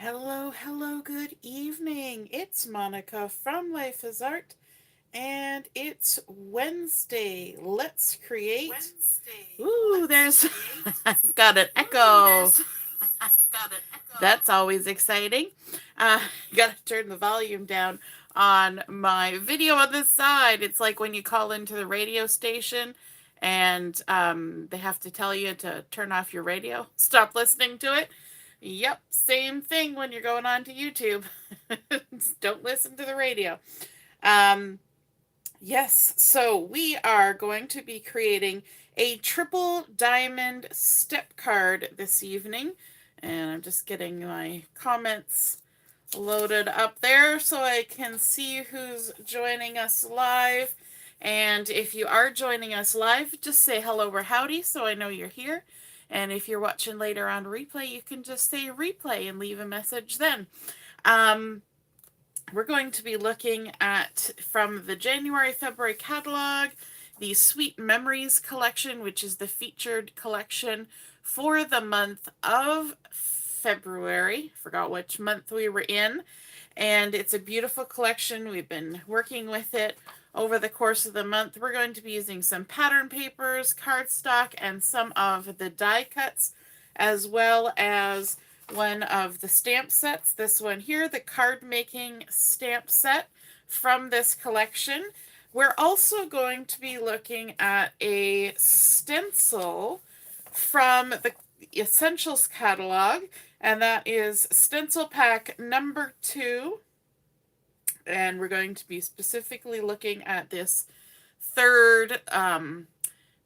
Hello, hello, good evening. It's Monica from Life is Art, and it's Wednesday. Let's create. Ooh, there's. I've got an echo. That's always exciting. Gotta turn the volume down on my video on this side. It's like when you call into the radio station and they have to tell you to turn off your radio, stop listening to it. Yep, same thing when you're going on to YouTube. Don't listen to the radio. Um, yes, so we are going to be creating a triple diamond step card this evening. And I'm just getting my comments loaded up there so I can see who's joining us live. And if you are joining us live, just say hello or howdy so I know you're here. And if you're watching later on replay, you can just say replay and leave a message then. We're going to be looking at, from the January-February catalog, the Sweet Memories collection, which is the featured collection for the month of February. Forgot which month we were in. And it's a beautiful collection. We've been working with it over the course of the month. We're going to be using some pattern papers, cardstock, and some of the die cuts, as well as one of the stamp sets. This one here, the card making stamp set from this collection. We're also going to be looking at a stencil from the Essentials catalog, and that is stencil pack number 2. And we're going to be specifically looking at this third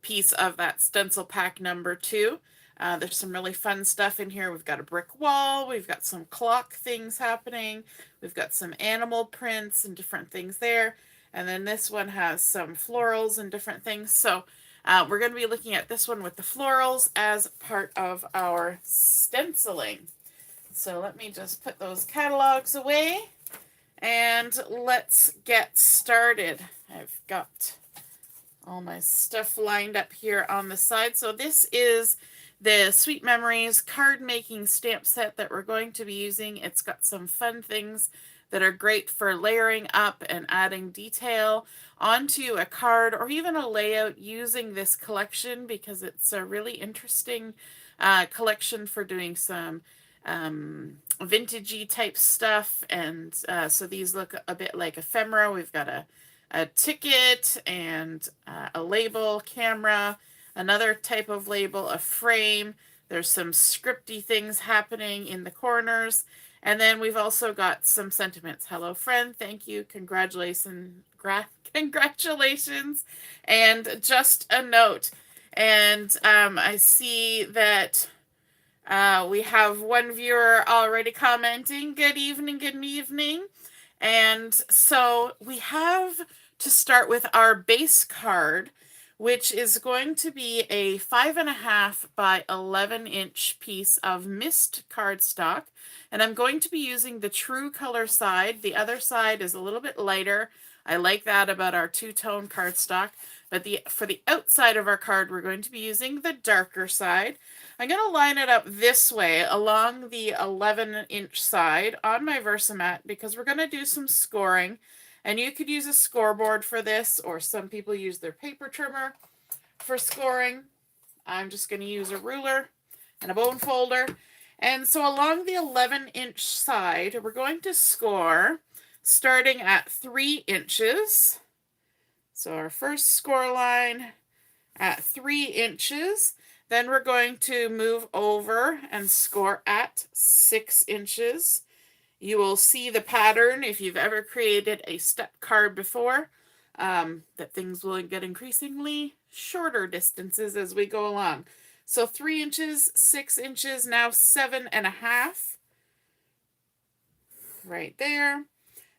piece of that stencil pack number 2. There's some really fun stuff in here. We've got a brick wall. We've got some clock things happening. We've got some animal prints and different things there. And then this one has some florals and different things. So we're going to be looking at this one with the florals as part of our stenciling. So let me just put those catalogs away and let's get started. I've got all my stuff lined up here on the side. So this is the Sweet Memories card making stamp set that we're going to be using. It's got some fun things that are great for layering up and adding detail onto a card or even a layout using this collection, because it's a really interesting collection for doing some vintagey type stuff. And so these look a bit like ephemera. We've got a ticket and a label, camera, another type of label, a frame. There's some scripty things happening in the corners. And then we've also got some sentiments. Hello, friend. Thank you. Congratulations. Congratulations. And just a note. And I see that we have one viewer already commenting. Good evening, good evening. And so we have to start with our base card, which is going to be a 5.5 by 11-inch piece of mist cardstock. And I'm going to be using the true color side. The other side is a little bit lighter. I like that about our two-tone cardstock. But for the outside of our card, we're going to be using the darker side. I'm going to line it up this way along the 11-inch side on my Versamat, because we're going to do some scoring. And you could use a scoreboard for this, or some people use their paper trimmer for scoring. I'm just going to use a ruler and a bone folder. And so along the 11-inch side, we're going to score starting at 3 inches. So our first score line at 3 inches. Then we're going to move over and score at 6 inches. You will see the pattern if you've ever created a step card before, that things will get increasingly shorter distances as we go along. So 3 inches, 6 inches, now 7.5. Right there.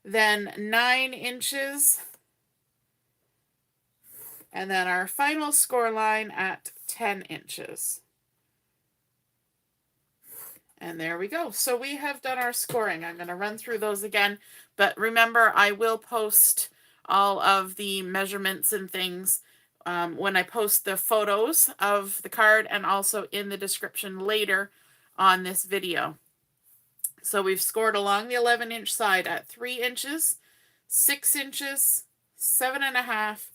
Then 9 inches. And then our final score line at 10 inches. And there we go. So we have done our scoring. I'm going to run through those again. But remember, I will post all of the measurements and things when I post the photos of the card, and also in the description later on this video. So we've scored along the 11-inch side at 3 inches, 6 inches, 7.5,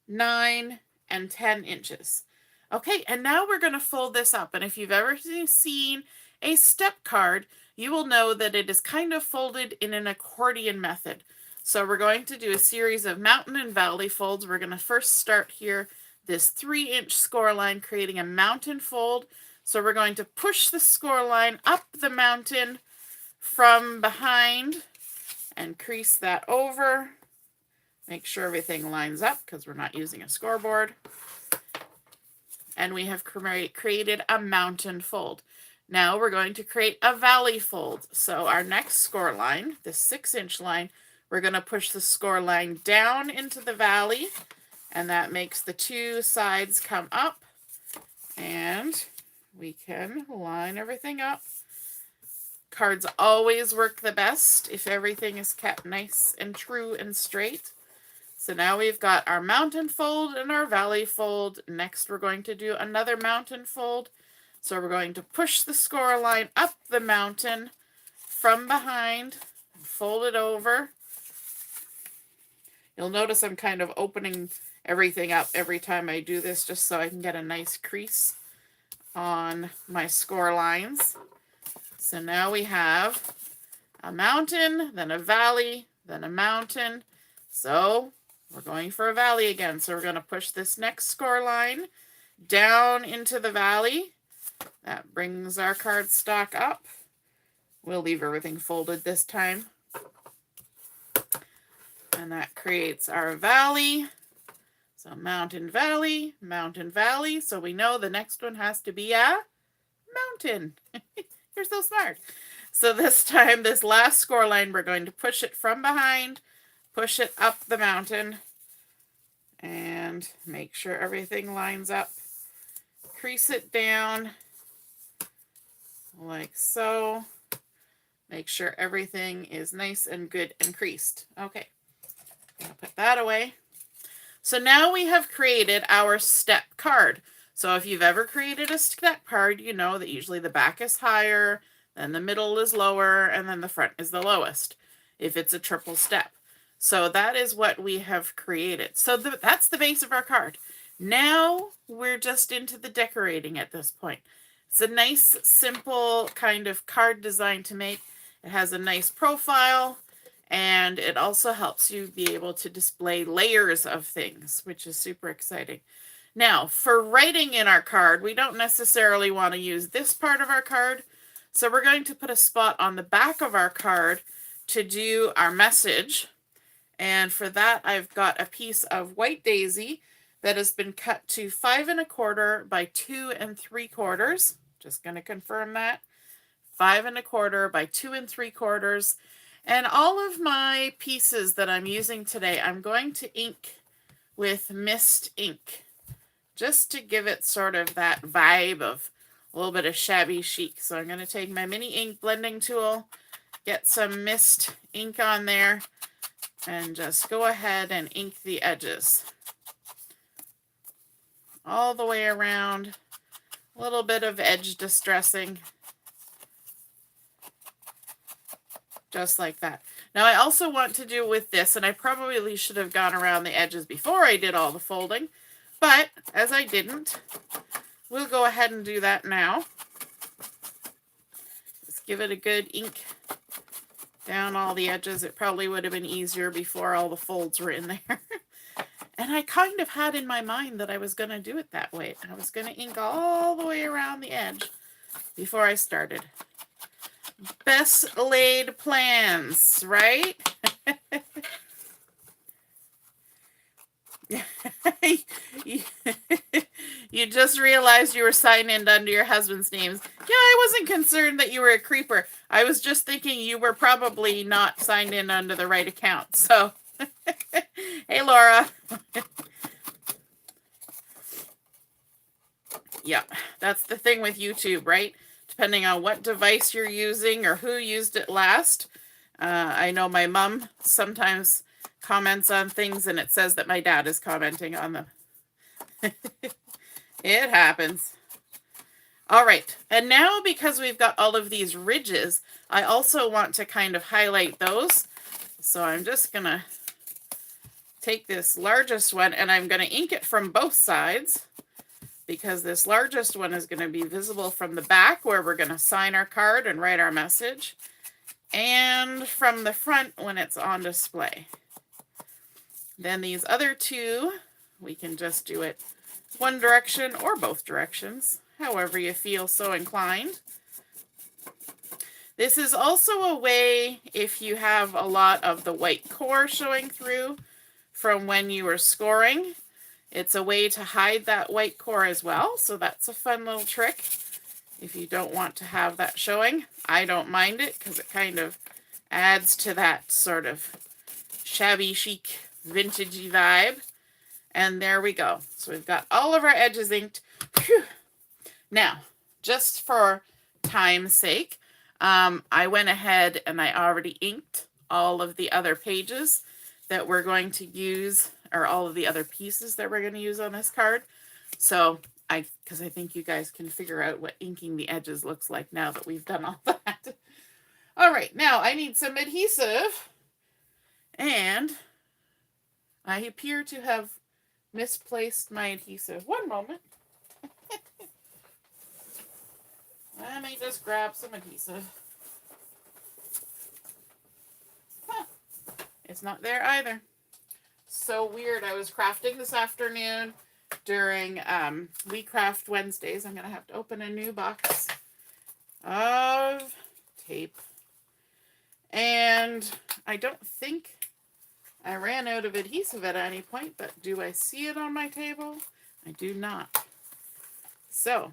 9, and 10 inches. Okay, and now we're going to fold this up. And if you've ever seen a step card, you will know that it is kind of folded in an accordion method. So we're going to do a series of mountain and valley folds. We're going to first start here, this 3-inch score line, creating a mountain fold. So we're going to push the score line up the mountain from behind and crease that over. Make sure everything lines up because we're not using a scoreboard. And we have created a mountain fold. Now we're going to create a valley fold. So our next score line, the 6-inch line, we're going to push the score line down into the valley, and that makes the 2 sides come up, and we can line everything up. Cards always work the best if everything is kept nice and true and straight. So now we've got our mountain fold and our valley fold. Next we're going to do another mountain fold. So we're going to push the score line up the mountain from behind, fold it over. You'll notice I'm kind of opening everything up every time I do this just so I can get a nice crease on my score lines. So now we have a mountain, then a valley, then a mountain. So we're going for a valley again. So we're going to push this next score line down into the valley. That brings our cardstock up. We'll leave everything folded this time. And that creates our valley. So mountain, valley, mountain, valley. So we know the next one has to be a mountain. You're so smart. So this time, this last score line, we're going to push it from behind, push it up the mountain, and make sure everything lines up. Crease it down like so. Make sure everything is nice and good and creased. Okay, I'll put that away. So now we have created our step card. So if you've ever created a step card, you know that usually the back is higher, then the middle is lower, and then the front is the lowest, if it's a triple step. So that is what we have created. So that's the base of our card. Now we're just into the decorating at this point. It's a nice, simple kind of card design to make. It has a nice profile, and it also helps you be able to display layers of things, which is super exciting. Now, for writing in our card, we don't necessarily want to use this part of our card. So we're going to put a spot on the back of our card to do our message. And for that, I've got a piece of white daisy that has been cut to 5 1/4 by 2 3/4. Just going to confirm that. 5 1/4 by 2 3/4. And all of my pieces that I'm using today, I'm going to ink with mist ink, just to give it sort of that vibe of a little bit of shabby chic. So I'm going to take my mini ink blending tool, get some mist ink on there, and just go ahead and ink the edges all the way around. A little bit of edge distressing, just like that. Now I also want to do with this, and I probably should have gone around the edges before I did all the folding, but as I didn't, we'll go ahead and do that now. Just give it a good ink down all the edges. It probably would have been easier before all the folds were in there. And I kind of had in my mind that I was going to do it that way. I was going to ink all the way around the edge before I started. Best laid plans, right? You just realized you were signed in under your husband's names. Yeah, I wasn't concerned that you were a creeper. I was just thinking you were probably not signed in under the right account. So, hey, Laura. Yeah, that's the thing with YouTube, right? Depending on what device you're using or who used it last. I know my mom sometimes comments on things and it says that my dad is commenting on them. It happens. All right, and now because we've got all of these ridges, I also want to kind of highlight those. So I'm just gonna take this largest one and I'm gonna ink it from both sides, because this largest one is gonna be visible from the back where we're gonna sign our card and write our message, and from the front when it's on display. Then these other two, we can just do it one direction or both directions, however you feel so inclined. This is also a way, if you have a lot of the white core showing through from when you were scoring, it's a way to hide that white core as well. So that's a fun little trick if you don't want to have that showing. I don't mind it because it kind of adds to that sort of shabby chic vintagey vibe. And there we go. So we've got all of our edges inked. Whew. Now, just for time's sake, I went ahead and I already inked all of the other pages that we're going to use, or all of the other pieces that we're going to use on this card. So because I think you guys can figure out what inking the edges looks like now that we've done all that. All right, now I need some adhesive, and I appear to have misplaced my adhesive. One moment. Let me just grab some adhesive. Huh. It's not there either. So weird. I was crafting this afternoon during We Craft Wednesdays. I'm going to have to open a new box of tape. And I don't think I ran out of adhesive at any point, but do I see it on my table? I do not. So,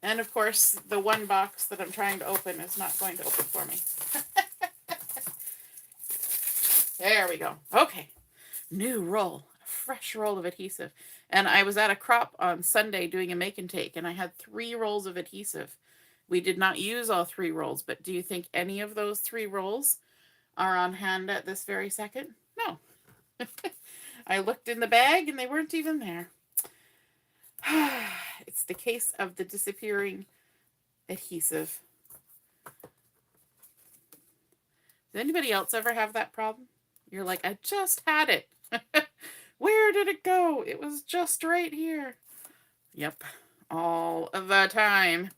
and of course, the one box that I'm trying to open is not going to open for me. There we go. Okay. New roll. A fresh roll of adhesive. And I was at a crop on Sunday doing a make and take, and I had 3 rolls of adhesive. We did not use all 3 rolls, but do you think any of those 3 rolls are on hand at this very second? No. I looked in the bag and they weren't even there. It's the case of the disappearing adhesive. Does anybody else ever have that problem? You're like, I just had it. Where did it go? It was just right here. Yep, all the time.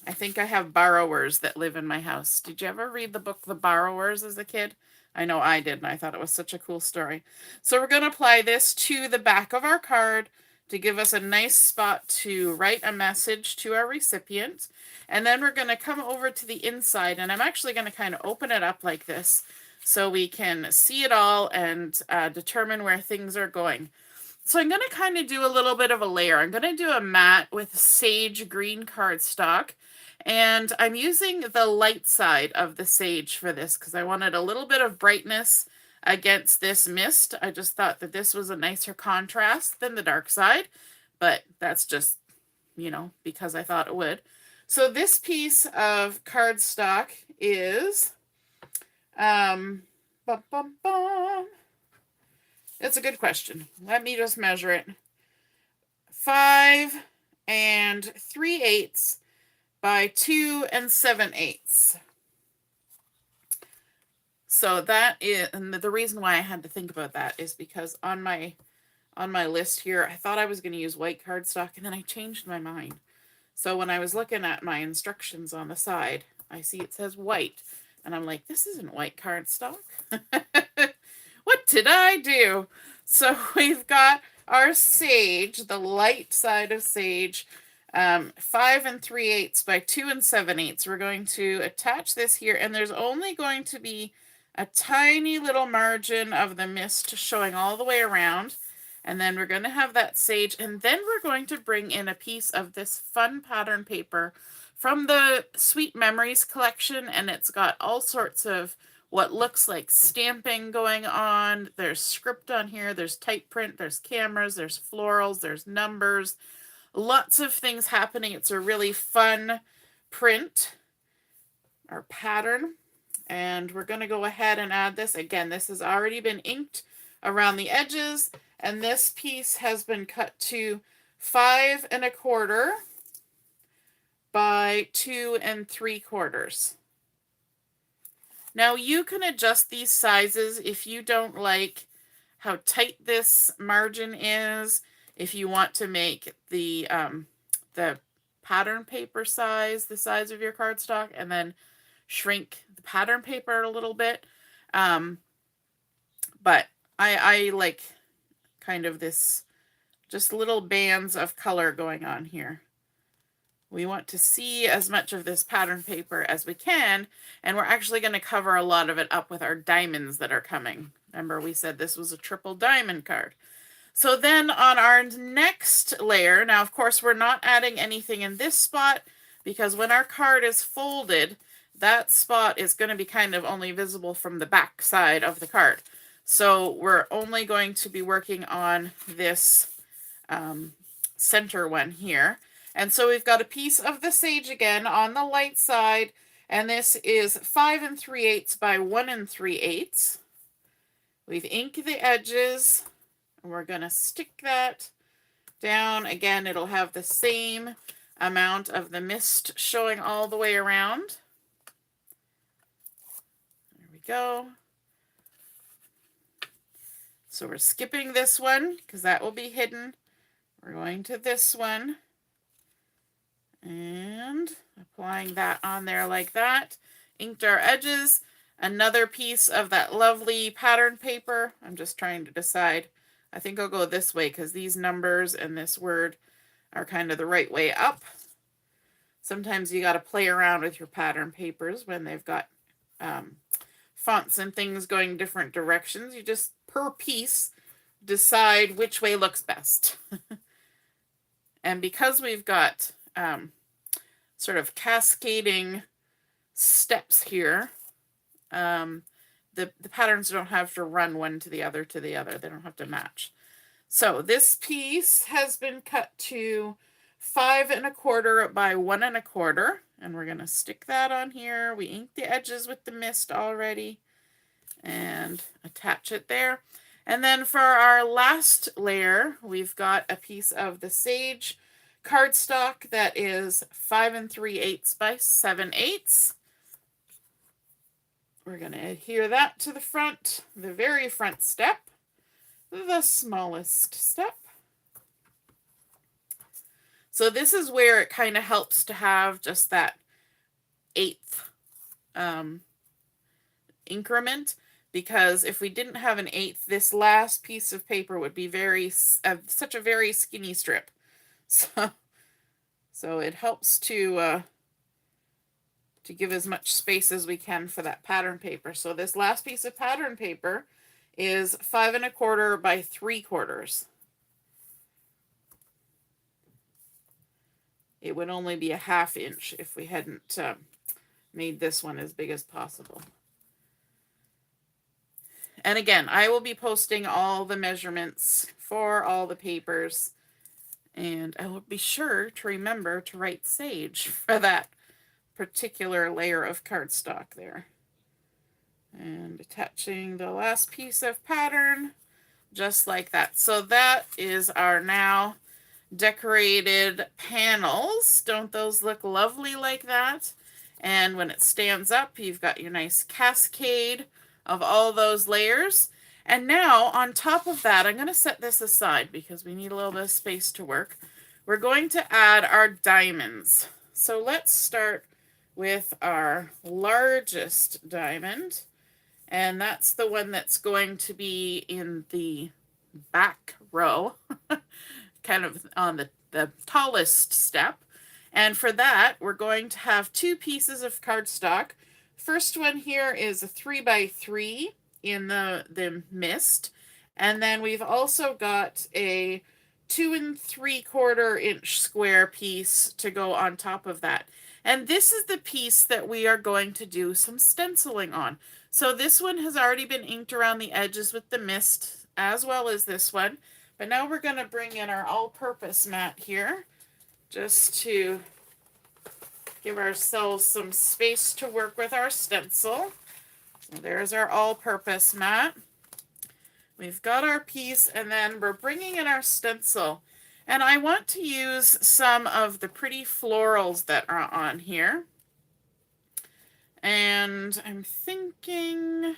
I think I have borrowers that live in my house. Did you ever read the book The Borrowers as a kid? I know I did, and I thought it was such a cool story. So we're going to apply this to the back of our card to give us a nice spot to write a message to our recipient. And then we're going to come over to the inside, and I'm actually going to kind of open it up like this so we can see it all and determine where things are going. So I'm going to kind of do a little bit of a layer. I'm going to do a matte with sage green cardstock. And I'm using the light side of the sage for this because I wanted a little bit of brightness against this mist. I just thought that this was a nicer contrast than the dark side. But that's just, you know, because I thought it would. So this piece of cardstock is... It's a good question. Let me just measure it. 5 3/8 by 2 7/8. So that is, and the reason why I had to think about that is because on my list here, I thought I was going to use white cardstock, and then I changed my mind. So when I was looking at my instructions on the side, I see it says white, and I'm like, this isn't white cardstock. What did I do? So we've got our sage, the light side of sage, 5 3/8 by 2 7/8. We're going to attach this here, and there's only going to be a tiny little margin of the mist showing all the way around. And then we're going to have that sage, and then we're going to bring in a piece of this fun pattern paper from the Sweet Memories collection, and it's got all sorts of what looks like stamping going on. There's script on here, there's type print, there's cameras, there's florals, there's numbers, lots of things happening. It's a really fun print or pattern. And we're going to go ahead and add this. Again, this has already been inked around the edges, and this piece has been cut to 5 1/4 by 2 3/4. Now you can adjust these sizes if you don't like how tight this margin is, if you want to make the pattern paper size the size of your cardstock and then shrink the pattern paper a little bit. But I like kind of this just little bands of color going on here. We want to see as much of this pattern paper as we can, and we're actually going to cover a lot of it up with our diamonds that are coming. Remember, we said this was a triple diamond card. So then on our next layer, now of course we're not adding anything in this spot because when our card is folded, that spot is going to be kind of only visible from the back side of the card. So we're only going to be working on this center one here. And so we've got a piece of the sage again on the light side, and this is 5 3/8 by 1 3/8. We've inked the edges, and we're going to stick that down. Again, it'll have the same amount of the mist showing all the way around. There we go. So we're skipping this one because that will be hidden. We're going to this one and applying that on there like that. Inked our edges. Another piece of that lovely pattern paper. I'm just trying to decide. I think I'll go this way because these numbers and this word are kind of the right way up. Sometimes you got to play around with your pattern papers when they've got fonts and things going different directions. You just, per piece, decide which way looks best. And because we've got sort of cascading steps here, the patterns don't have to run one to the other. They don't have to match. So this piece has been cut to 5 1/4 by 1 1/4, and we're going to stick that on here. We inked the edges with the mist already and attach it there. And then for our last layer, we've got a piece of the sage cardstock that is 5 3/8 by 7/8. We're going to adhere that to the front, the very front step, the smallest step. So this is where it kind of helps to have just that 1/8 increment, because if we didn't have an 1/8, this last piece of paper would be such a very skinny strip. So it helps to give as much space as we can for that pattern paper. So this last piece of pattern paper is 5 1/4 by 3/4. It would only be a 1/2 inch if we hadn't made this one as big as possible. And again, I will be posting all the measurements for all the papers, and I will be sure to remember to write sage for that particular layer of cardstock there. And attaching the last piece of pattern just like that. So that is our now decorated panels. Don't those look lovely like that? And when it stands up, you've got your nice cascade of all those layers. And now on top of that, I'm going to set this aside because we need a little bit of space to work. We're going to add our diamonds. So let's start with our largest diamond, and that's the one that's going to be in the back row, kind of on the tallest step. And for that, we're going to have 2 pieces of cardstock. First one here is a 3 by 3 in the mist, and then we've also got a 2 3/4 inch square piece to go on top of that. And this is the piece that we are going to do some stenciling on. So this one has already been inked around the edges with the mist, as well as this one. But now we're going to bring in our all-purpose mat here, just to give ourselves some space to work with our stencil. So there's our all-purpose mat. We've got our piece, and then we're bringing in our stencil. And I want to use some of the pretty florals that are on here. And I'm thinking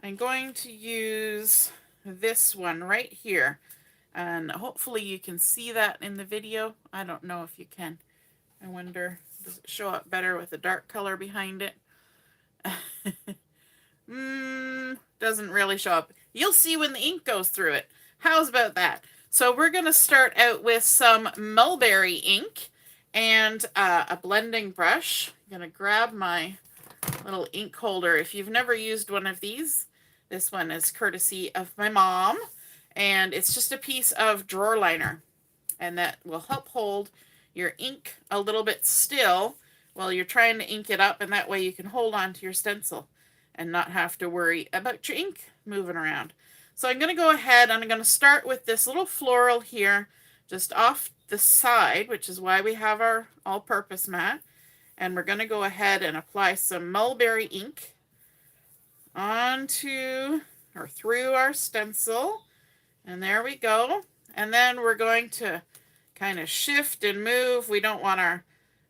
I'm going to use this one right here. And hopefully you can see that in the video. I don't know if you can. I wonder, does it show up better with a dark color behind it? Doesn't really show up. You'll see when the ink goes through it. How's about that? So we're going to start out with some Mulberry ink and a blending brush. I'm going to grab my little ink holder. If you've never used one of these, this one is courtesy of my mom. And it's just a piece of drawer liner. And that will help hold your ink a little bit still while you're trying to ink it up. And that way you can hold on to your stencil and not have to worry about your ink moving around. So I'm going to go ahead and I'm going to start with this little floral here, just off the side, which is why we have our all-purpose mat. And we're going to go ahead and apply some Mulberry ink onto or through our stencil. And there we go. And then we're going to kind of shift and move. We don't want our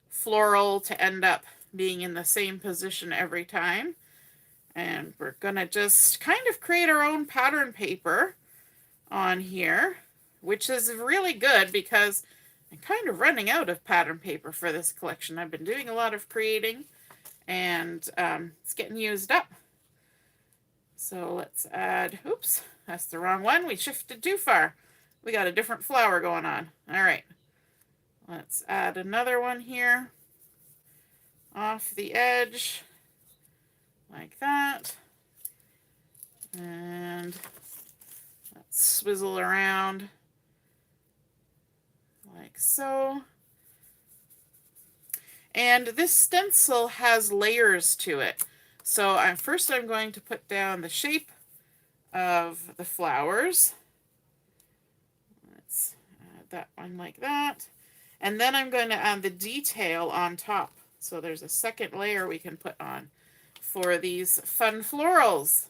floral to end up being in the same position every time. And we're going to just kind of create our own pattern paper on here, which is really good because I'm kind of running out of pattern paper for this collection. I've been doing a lot of creating and it's getting used up. So let's add, oops, that's the wrong one. We shifted too far. We got a different flower going on. All right. Let's add another one here off the edge like that. And let's swizzle around like so. And this stencil has layers to it. So first I'm going to put down the shape of the flowers. Let's add that one like that. And then I'm going to add the detail on top. So there's a second layer we can put on for these fun florals.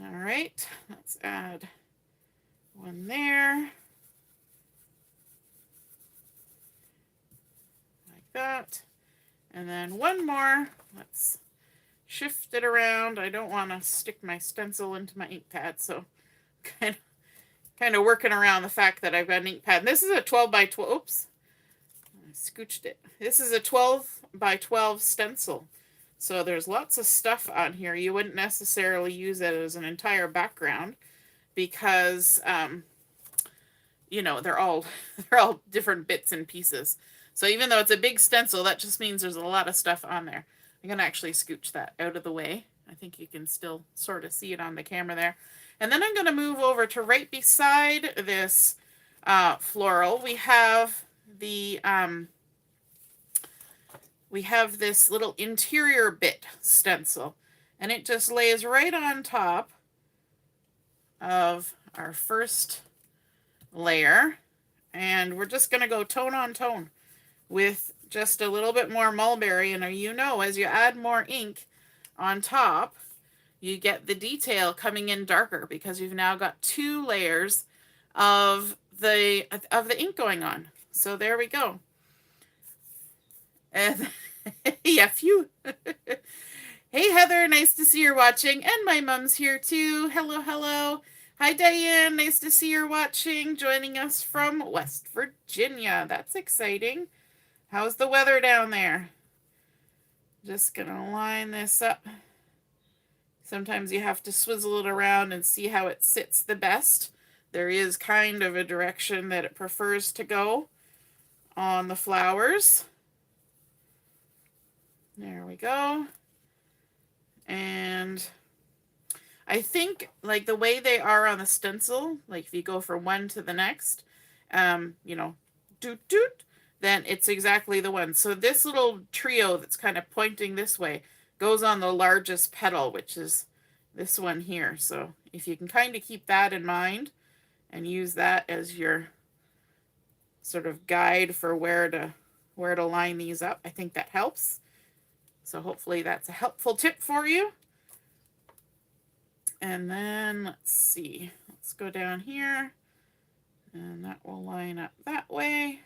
All right, let's add one there. Like that. And then one more. Let's shift it around. I don't want to stick my stencil into my ink pad, so kind of working around the fact that I've got an ink pad. And this is a 12 by 12. Oops, I scooched it. This is a 12 by 12 stencil. So there's lots of stuff on here. You wouldn't necessarily use it as an entire background because, you know, they're all different bits and pieces. So even though it's a big stencil, that just means there's a lot of stuff on there. I'm going to actually scooch that out of the way. I think you can still sort of see it on the camera there. And then I'm going to move over to right beside this floral. We have the this little interior bit stencil, and it just lays right on top of our first layer. And we're just going to go tone on tone with just a little bit more Mulberry. And you know, as you add more ink on top, you get the detail coming in darker because you've now got two layers of the ink going on. So there we go. And yeah, phew. Hey Heather, nice to see you're watching. And my mom's here too. Hello, hello. Hi Diane, nice to see you're watching, joining us from West Virginia. That's exciting. How's the weather down there? Just gonna line this up. Sometimes you have to swizzle it around and see how it sits the best. There is kind of a direction that it prefers to go on the flowers. There we go. And I think like the way they are on the stencil, like if you go from one to the next, you know, doot doot, then it's exactly the one. So this little trio that's kind of pointing this way goes on the largest petal, which is this one here. So if you can kind of keep that in mind and use that as your sort of guide for where to line these up, I think that helps. So hopefully that's a helpful tip for you. And then let's see, let's go down here And that will line up that way.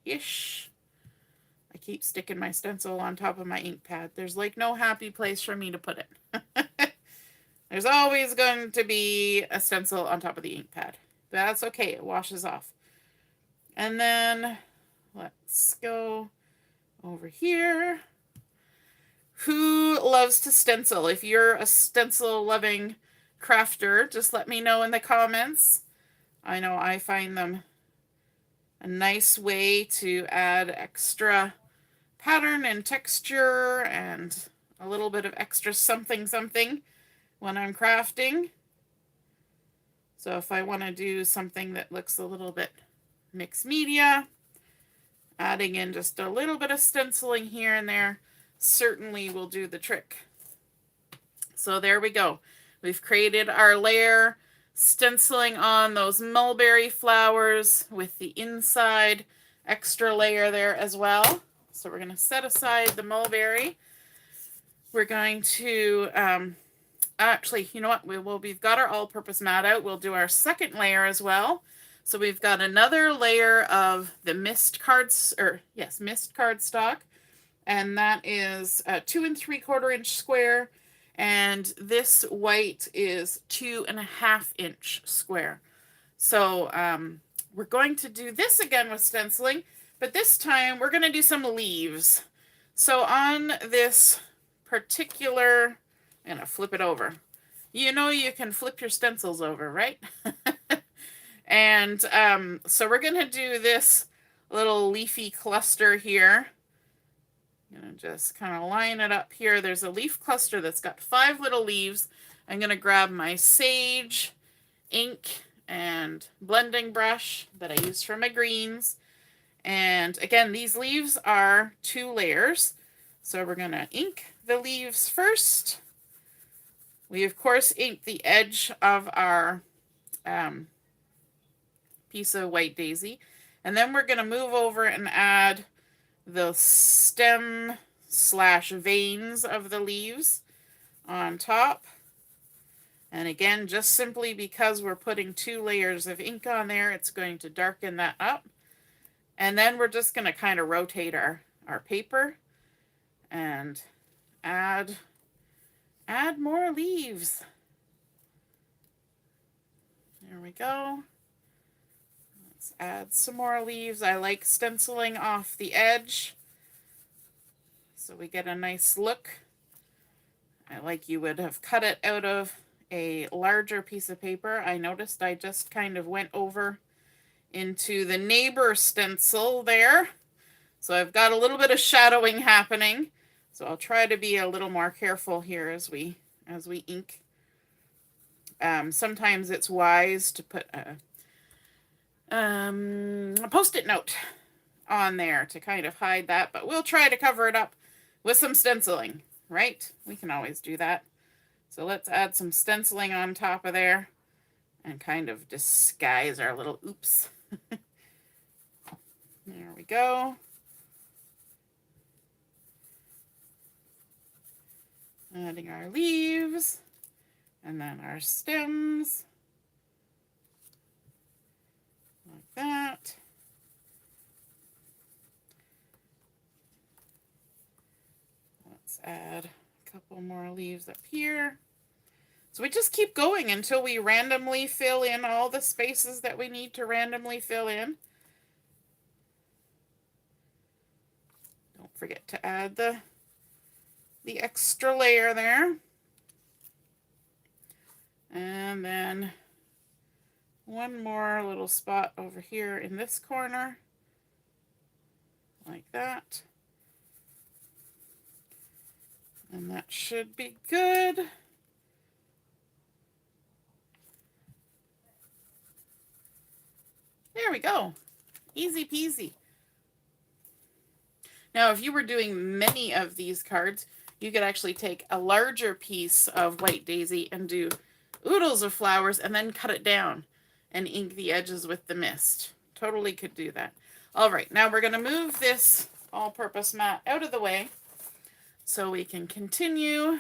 Ish. I keep sticking my stencil on top of my ink pad. There's like no happy place for me to put it. There's always going to be a stencil on top of the ink pad. That's okay, it washes off. And then let's go over here. Who loves to stencil? If you're a stencil loving crafter, just let me know in the comments. I know I find them a nice way to add extra pattern and texture and a little bit of extra something when I'm crafting. So if I want to do something that looks a little bit mixed media, adding in just a little bit of stenciling here and there certainly will do the trick. So there we go. We've created our layer, stenciling on those mulberry flowers with the inside extra layer there as well. So we're going to set aside the mulberry. We're going to, actually, you know what? We've got our all-purpose mat out. We'll do our second layer as well. So we've got another layer of the mist cardstock. And that is a 2 3/4 inch square. And this white is 2.5 inch square. So we're going to do this again with stenciling, but this time we're going to do some leaves. So on this particular, I'm going to flip it over. You know you can flip your stencils over, right? And so we're going to do this little leafy cluster here. I'm going to just kind of line it up here. There's a leaf cluster that's got 5 little leaves. I'm going to grab my sage ink and blending brush that I use for my greens. And again, these leaves are 2 layers. So we're going to ink the leaves first. We, of course, ink the edge of our piece of white daisy. And then we're going to move over and add the stem / veins of the leaves on top. And again, just simply because we're putting 2 layers of ink on there, it's going to darken that up. And then we're just going to kind of rotate our paper and add more leaves. There we go. Let's add some more leaves. I like stenciling off the edge so we get a nice look. I like you would have cut it out of a larger piece of paper. I noticed I just kind of went over into the neighbor stencil there. So I've got a little bit of shadowing happening. So I'll try to be a little more careful here as we ink. Sometimes it's wise to put a Post-it note on there to kind of hide that, but we'll try to cover it up with some stenciling, right? We can always do that. So let's add some stenciling on top of there and kind of disguise our little oops. There we go. Adding our leaves and then our stems. Like that. Let's add a couple more leaves up here. So we just keep going until we randomly fill in all the spaces that we need to randomly fill in. Don't forget to add the extra layer there. And then one more little spot over here in this corner, like that. And that should be good. There we go. Easy peasy. Now, if you were doing many of these cards, you could actually take a larger piece of white daisy and do oodles of flowers and then cut it down and ink the edges with the mist. Totally could do that. All right, now we're going to move this all-purpose mat out of the way so we can continue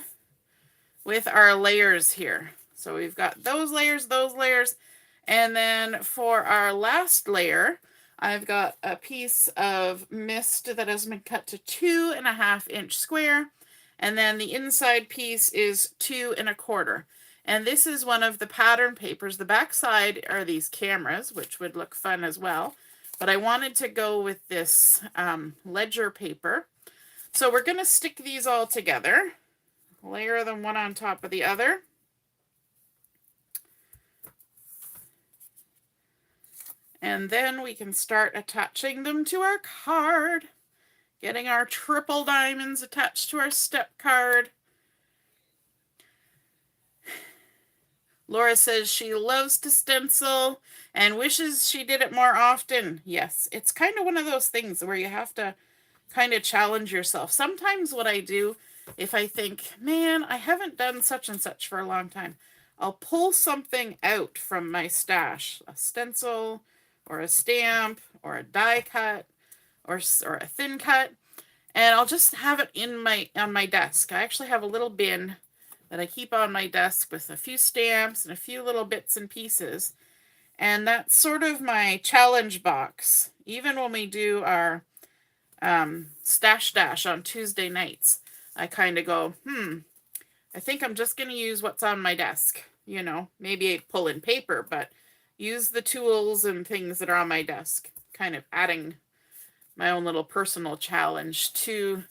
with our layers here. So we've got those layers, And then for our last layer, I've got a piece of mist that has been cut to 2.5-inch square. And then the inside piece is 2.25. And this is one of the pattern papers. The back side are these cameras, which would look fun as well. But I wanted to go with this ledger paper. So we're going to stick these all together, layer them one on top of the other. And then we can start attaching them to our card, getting our triple diamonds attached to our step card. Laura says she loves to stencil and wishes she did it more often. Yes, it's kind of one of those things where you have to kind of challenge yourself. Sometimes what I do, if I think, man, I haven't done such and such for a long time, I'll pull something out from my stash, a stencil or a stamp or a die cut or a thin cut, and I'll just have it on my desk. I actually have a little bin that I keep on my desk with a few stamps and a few little bits and pieces. And that's sort of my challenge box. Even when we do our stash dash on Tuesday nights, I kind of go, I think I'm just going to use what's on my desk. You know, maybe pull in paper, but use the tools and things that are on my desk. Kind of adding my own little personal challenge to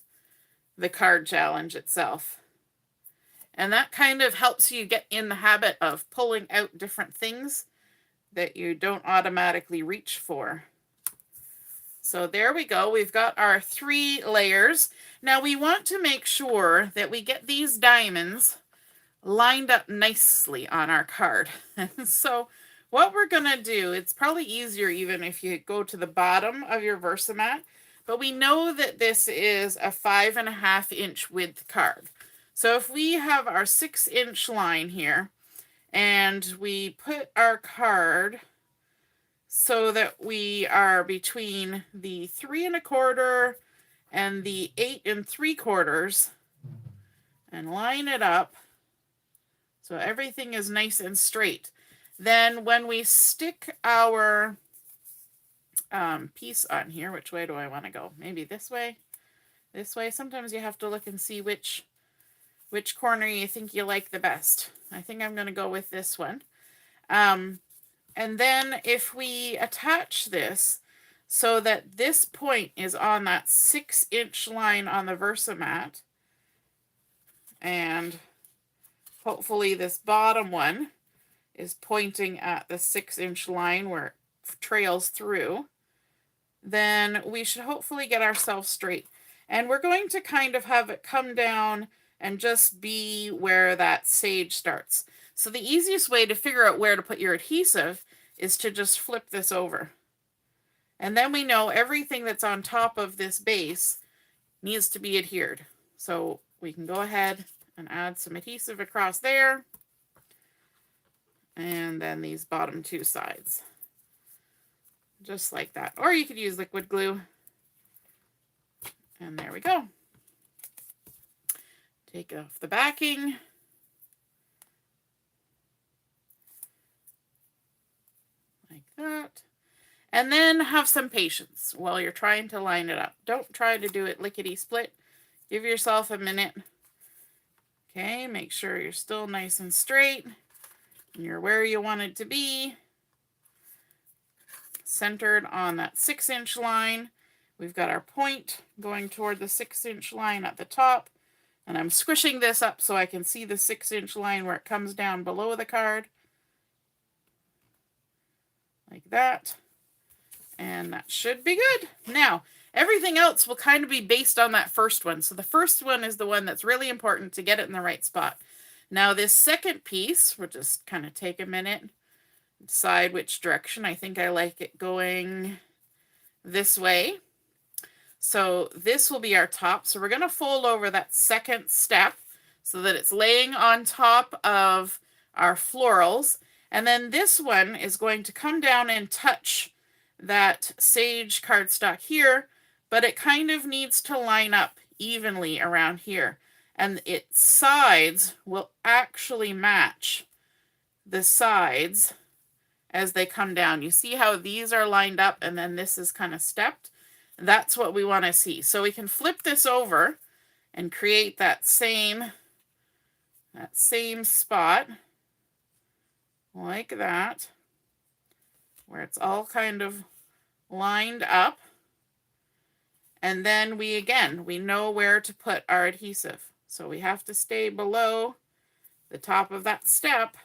the card challenge itself. And that kind of helps you get in the habit of pulling out different things that you don't automatically reach for. So there we go. We've got our 3 layers. Now we want to make sure that we get these diamonds lined up nicely on our card. So what we're going to do, it's probably easier even if you go to the bottom of your Versamat, but we know that this is a 5.5-inch width card. So if we have our 6-inch line here and we put our card so that we are between the 3.25 and the 8 3/4 and line it up so everything is nice and straight. Then when we stick our piece on here, which way do I want to go? Maybe this way? This way? Sometimes you have to look and see which corner you think you like the best. I think I'm going to go with this one. And then if we attach this so that this point is on that 6-inch line on the Versamat, and hopefully this bottom one is pointing at the 6-inch line where it trails through, then we should hopefully get ourselves straight. And we're going to kind of have it come down and just be where that sage starts. So the easiest way to figure out where to put your adhesive is to just flip this over. And then we know everything that's on top of this base needs to be adhered. So we can go ahead and add some adhesive across there. And then these bottom 2 sides. Just like that. Or you could use liquid glue. And there we go. Take off the backing. Like that. And then have some patience while you're trying to line it up. Don't try to do it lickety-split. Give yourself a minute. Okay, make sure you're still nice and straight. And you're where you want it to be. Centered on that 6-inch line. We've got our point going toward the 6-inch line at the top. And I'm squishing this up so I can see the 6-inch line where it comes down below the card. Like that. And that should be good. Now, everything else will kind of be based on that first one. So the first one is the one that's really important to get it in the right spot. Now this second piece, we'll just kind of take a minute, decide which direction. I think I like it going this way. So this will be our top. So we're going to fold over that second step so that it's laying on top of our florals. And then this one is going to come down and touch that sage cardstock here, but it kind of needs to line up evenly around here. And its sides will actually match the sides as they come down. You see how these are lined up and then this is kind of stepped? That's what we want to see. So we can flip this over and create that same spot like that, where it's all kind of lined up. And then we know where to put our adhesive. So we have to stay below the top of that step,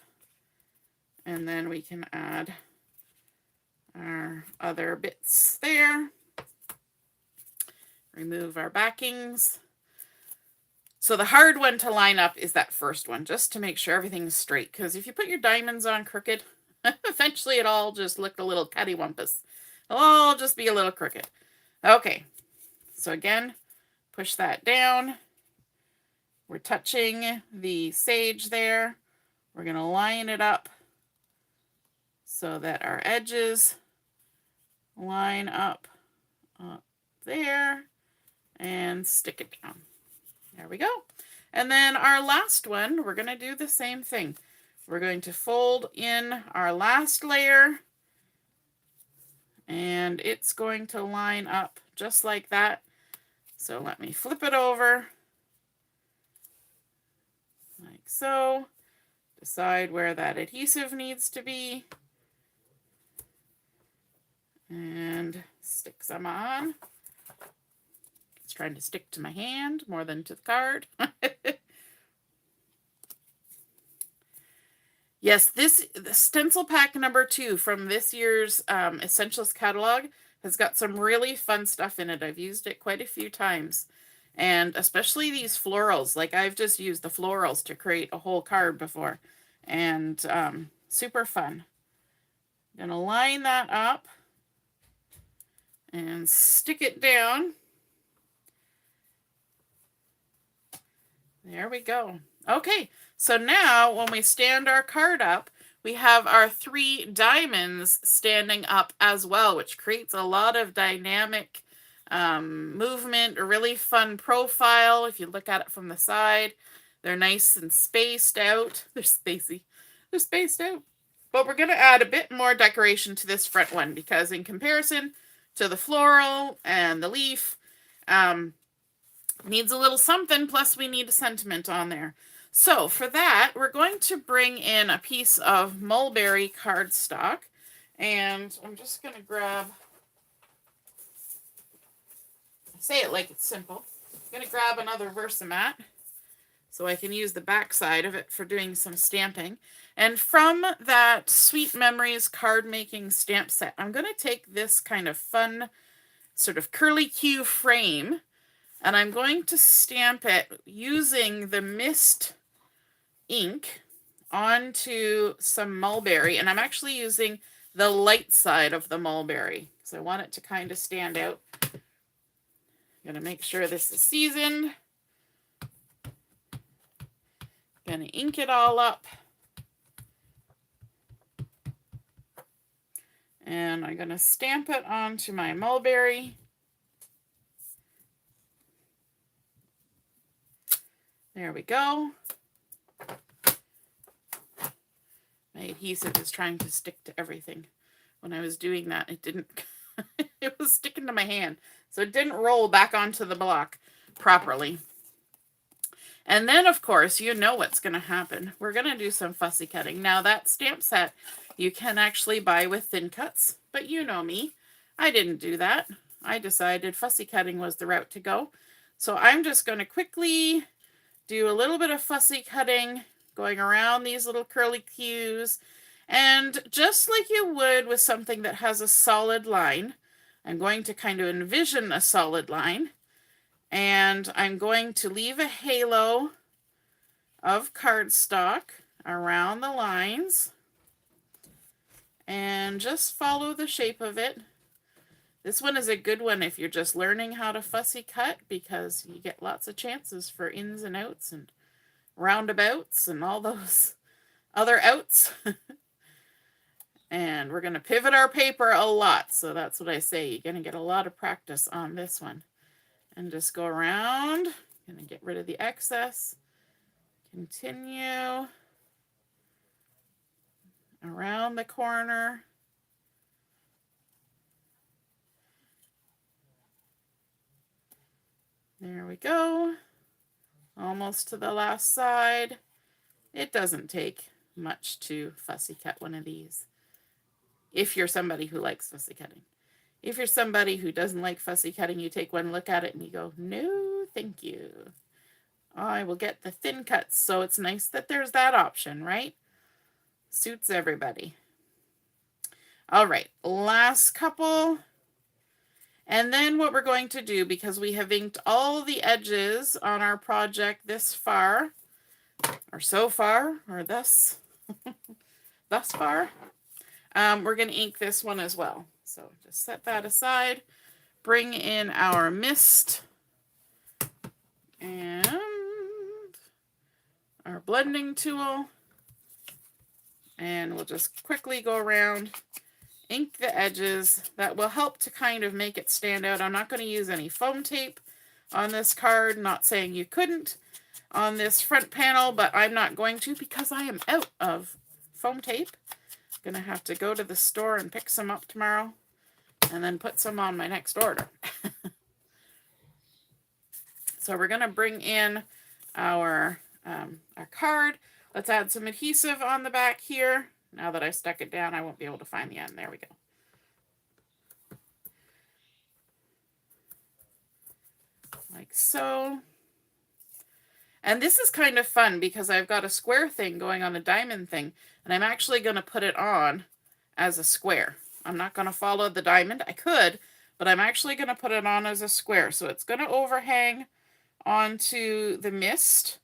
and then we can add our other bits there. Remove our backings. So the hard one to line up is that first one, just to make sure everything's straight. Because if you put your diamonds on crooked, eventually it all just looked a little cattywampus. It'll all just be a little crooked. Okay, so again, push that down. We're touching the sage there. We're going to line it up so that our edges line up there and stick it down. There we go. And then our last one, we're going to do the same thing. We're going to fold in our last layer, and it's going to line up just like that. So let me flip it over like so. Decide where that adhesive needs to be and stick some on. It's trying to stick to my hand more than to the card. Yes, the stencil pack number 2 from this year's Essentials catalog has got some really fun stuff in it. I've used it quite a few times. And especially these florals. Like, I've just used the florals to create a whole card before. And super fun. I'm going to line that up and stick it down. There we go. Okay, so now when we stand our card up, we have our 3 diamonds standing up as well, which creates a lot of dynamic movement, a really fun profile. If you look at it from the side, they're nice and spaced out. They're spacey. They're spaced out. But we're going to add a bit more decoration to this front one, because in comparison to the floral and the leaf, needs a little something, plus we need a sentiment on there. So for that, we're going to bring in a piece of Mulberry cardstock, and I'm just going to grab, I say it like it's simple, I'm going to grab another Versamat so I can use the back side of it for doing some stamping. And from that Sweet Memories Cardmaking stamp set, I'm going to take this kind of fun sort of curly Q frame, and I'm going to stamp it using the mist ink onto some Mulberry. And I'm actually using the light side of the Mulberry, so I want it to kind of stand out. I'm going to make sure this is seasoned. Going to ink it all up. And I'm going to stamp it onto my Mulberry. There we go. My adhesive is trying to stick to everything. When I was doing that, it didn't, it was sticking to my hand. So it didn't roll back onto the block properly. And then, of course, you know what's going to happen. We're going to do some fussy cutting. Now, that stamp set you can actually buy with thin cuts, but you know me. I didn't do that. I decided fussy cutting was the route to go. So I'm just going to quickly do a little bit of fussy cutting, going around these little curly cues. And just like you would with something that has a solid line, I'm going to kind of envision a solid line. And I'm going to leave a halo of cardstock around the lines and just follow the shape of it. This one is a good one if you're just learning how to fussy cut, because you get lots of chances for ins and outs and roundabouts and all those other outs. And we're going to pivot our paper a lot, so that's what I say. You're going to get a lot of practice on this one. And just go around. Going to get rid of the excess. Continue. around the corner. There we go. Almost to the last side. It doesn't take much to fussy cut one of these, if you're somebody who likes fussy cutting. If you're somebody who doesn't like fussy cutting, you take one look at it and you go, no, thank you. I will get the thin cuts, so it's nice that there's that option, right? Suits everybody. All right, last couple. And then what we're going to do, because we have inked all the edges on our project this far, or so far, or thus far, we're going to ink this one as well. So just set that aside, bring in our mist, and our blending tool, and we'll just quickly go around, ink the edges. That will help to kind of make it stand out. I'm not going to use any foam tape on this card, not saying you couldn't on this front panel, but I'm not going to because I am out of foam tape. I'm going to have to go to the store and pick some up tomorrow and then put some on my next order. So we're going to bring in our card. Let's add some adhesive on the back here. Now that I stuck it down, I won't be able to find the end. There we go. Like so. And this is kind of fun because I've got a square thing going on a diamond thing, and I'm actually going to put it on as a square. I'm not going to follow the diamond. I could, but I'm actually going to put it on as a square. So it's going to overhang onto the mist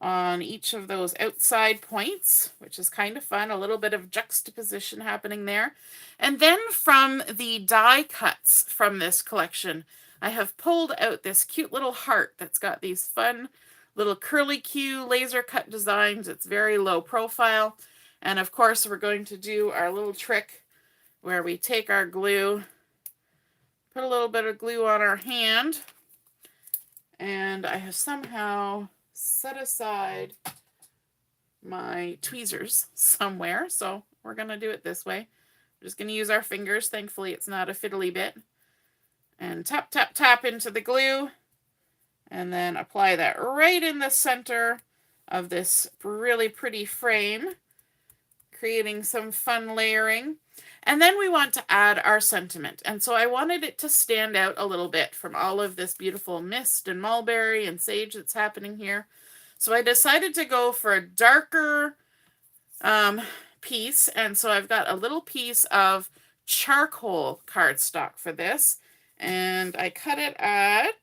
on each of those outside points, which is kind of fun. A little bit of juxtaposition happening there. And then from the die cuts from this collection, I have pulled out this cute little heart that's got these fun little curly Q laser cut designs. It's very low profile. And of course, we're going to do our little trick where we take our glue, put a little bit of glue on our hand, and I have somehow set aside my tweezers somewhere, so we're going to do it this way. We're just going to use our fingers. Thankfully, it's not a fiddly bit. And tap, tap, tap into the glue, and then apply that right in the center of this really pretty frame, creating some fun layering. And then we want to add our sentiment. And so I wanted it to stand out a little bit from all of this beautiful mist and mulberry and sage that's happening here. So I decided to go for a darker piece. And so I've got a little piece of charcoal cardstock for this. And I cut it at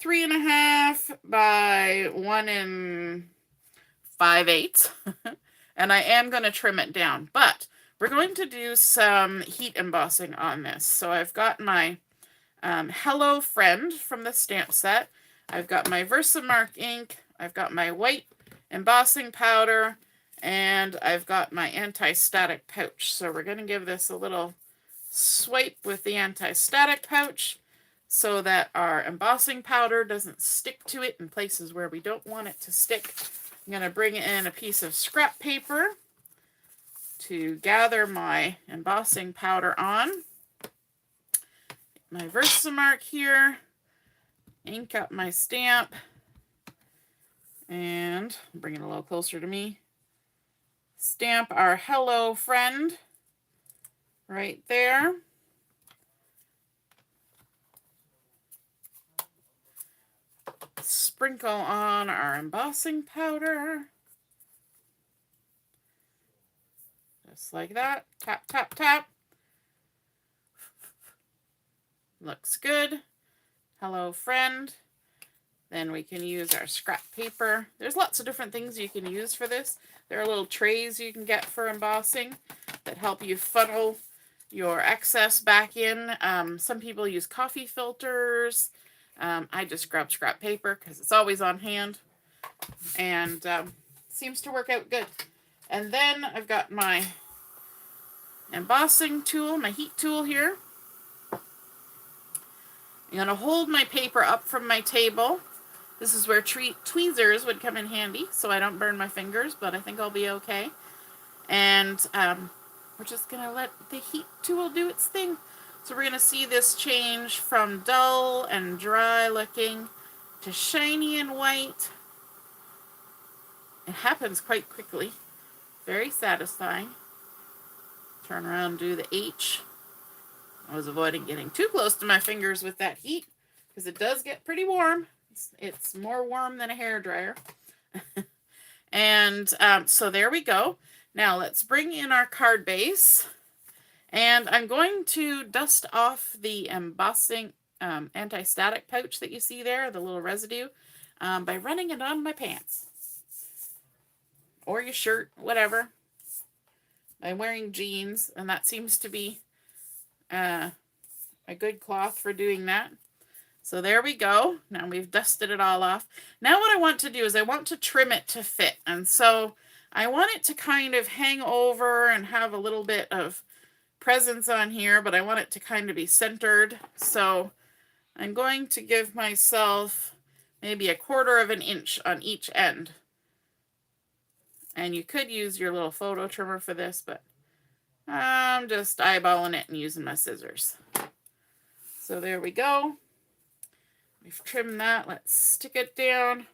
3.5 by 1 5/8. And I am going to trim it down. But we're going to do some heat embossing on this. So I've got my Hello Friend from the stamp set. I've got my Versamark ink. I've got my white embossing powder. And I've got my anti-static pouch. So we're going to give this a little swipe with the anti-static pouch so that our embossing powder doesn't stick to it in places where we don't want it to stick. I'm going to bring in a piece of scrap paper to gather my embossing powder on. My Versamark here, ink up my stamp, and bring it a little closer to me. Stamp our Hello Friend right there. Sprinkle on our embossing powder. Just like that. Tap, tap, tap. Looks good. Hello Friend. Then we can use our scrap paper. There's lots of different things you can use for this. There are little trays you can get for embossing that help you funnel your excess back in. Some people use coffee filters. I just grab scrap paper because it's always on hand. And seems to work out good. And then I've got my embossing tool, my heat tool here. I'm going to hold my paper up from my table. This is where tweezers would come in handy so I don't burn my fingers, but I think I'll be okay. And we're just going to let the heat tool do its thing. So we're going to see this change from dull and dry looking to shiny and white. It happens quite quickly. Very satisfying. Turn around and do the H. I was avoiding getting too close to my fingers with that heat because it does get pretty warm. It's more warm than a hairdryer. And so there we go. Now let's bring in our card base. And I'm going to dust off the embossing anti-static pouch that you see there, the little residue, by running it on my pants. Or your shirt, whatever. I'm wearing jeans, and that seems to be a good cloth for doing that. So there we go. Now we've dusted it all off. Now what I want to do is I want to trim it to fit. And so I want it to kind of hang over and have a little bit of presence on here, but I want it to kind of be centered. So I'm going to give myself maybe 1/4 of an inch on each end. And you could use your little photo trimmer for this, but I'm just eyeballing it and using my scissors. So there we go. We've trimmed that. Let's stick it down.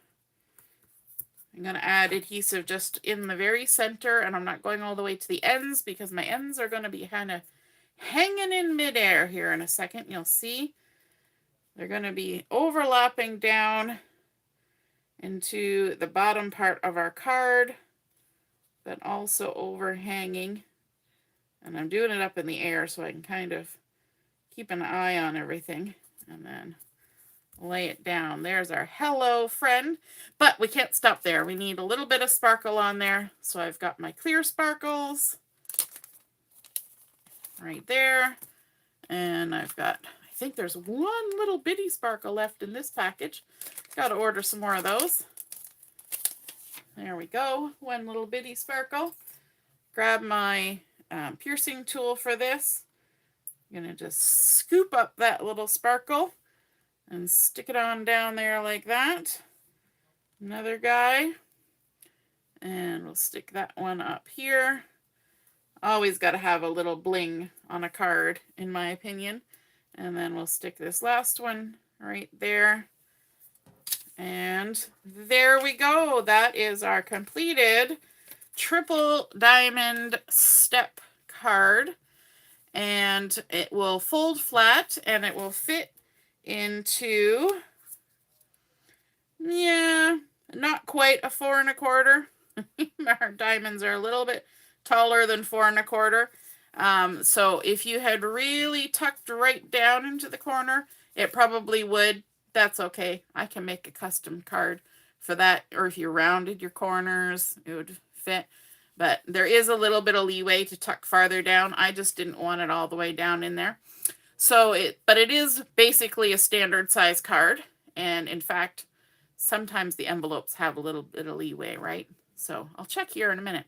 I'm going to add adhesive just in the very center, and I'm not going all the way to the ends because my ends are going to be kind of hanging in midair here in a second. You'll see they're going to be overlapping down into the bottom part of our card, but also overhanging. And I'm doing it up in the air so I can kind of keep an eye on everything. And then lay it down. There's our hello friend. But we can't stop there. We need a little bit of sparkle on there. So I've got my clear sparkles right there. And I've got, I think there's one little bitty sparkle left in this package. Got to order some more of those. There we go. One little bitty sparkle. Grab my piercing tool for this. I'm going to just scoop up that little sparkle and stick it on down there like that. Another guy. And we'll stick that one up here. Always got to have a little bling on a card, in my opinion. And then we'll stick this last one right there. And there we go. That is our completed triple diamond step card. And it will fold flat and it will fit into, yeah, not quite a 4 1/4. Our diamonds are a little bit taller than 4 1/4. So if you had really tucked right down into the corner, it probably would. That's okay. I can make a custom card for that. Or if you rounded your corners, it would fit. But there is a little bit of leeway to tuck farther down. I just didn't want it all the way down in there. So but it is basically a standard size card. And in fact, sometimes the envelopes have a little bit of leeway, right? So I'll check here in a minute.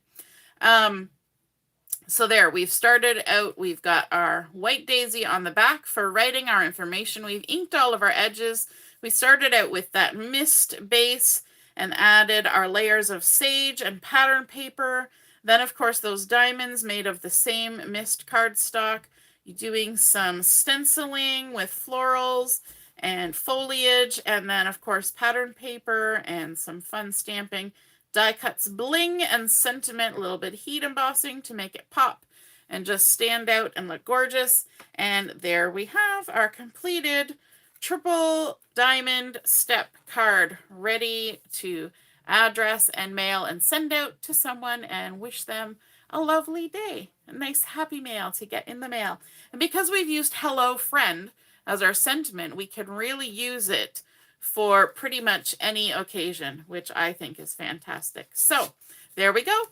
So there, we've started out, we've got our white daisy on the back for writing our information. We've inked all of our edges. We started out with that mist base and added our layers of sage and pattern paper. Then, of course, those diamonds made of the same mist cardstock. You're doing some stenciling with florals and foliage, and then, of course, pattern paper and some fun stamping. Die cuts bling and sentiment, a little bit of heat embossing to make it pop and just stand out and look gorgeous. And there we have our completed triple diamond step card ready to address and mail and send out to someone and wish them a lovely day. A nice happy mail to get in the mail. And because we've used Hello Friend as our sentiment, we can really use it for pretty much any occasion, which I think is fantastic. So there we go.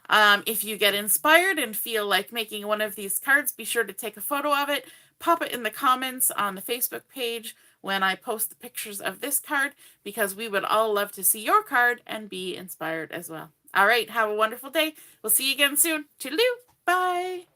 If you get inspired and feel like making one of these cards, be sure to take a photo of it, pop it in the comments on the Facebook page when I post the pictures of this card, because we would all love to see your card and be inspired as well. All right, have a wonderful day. We'll see you again soon. Toodaloo. Bye.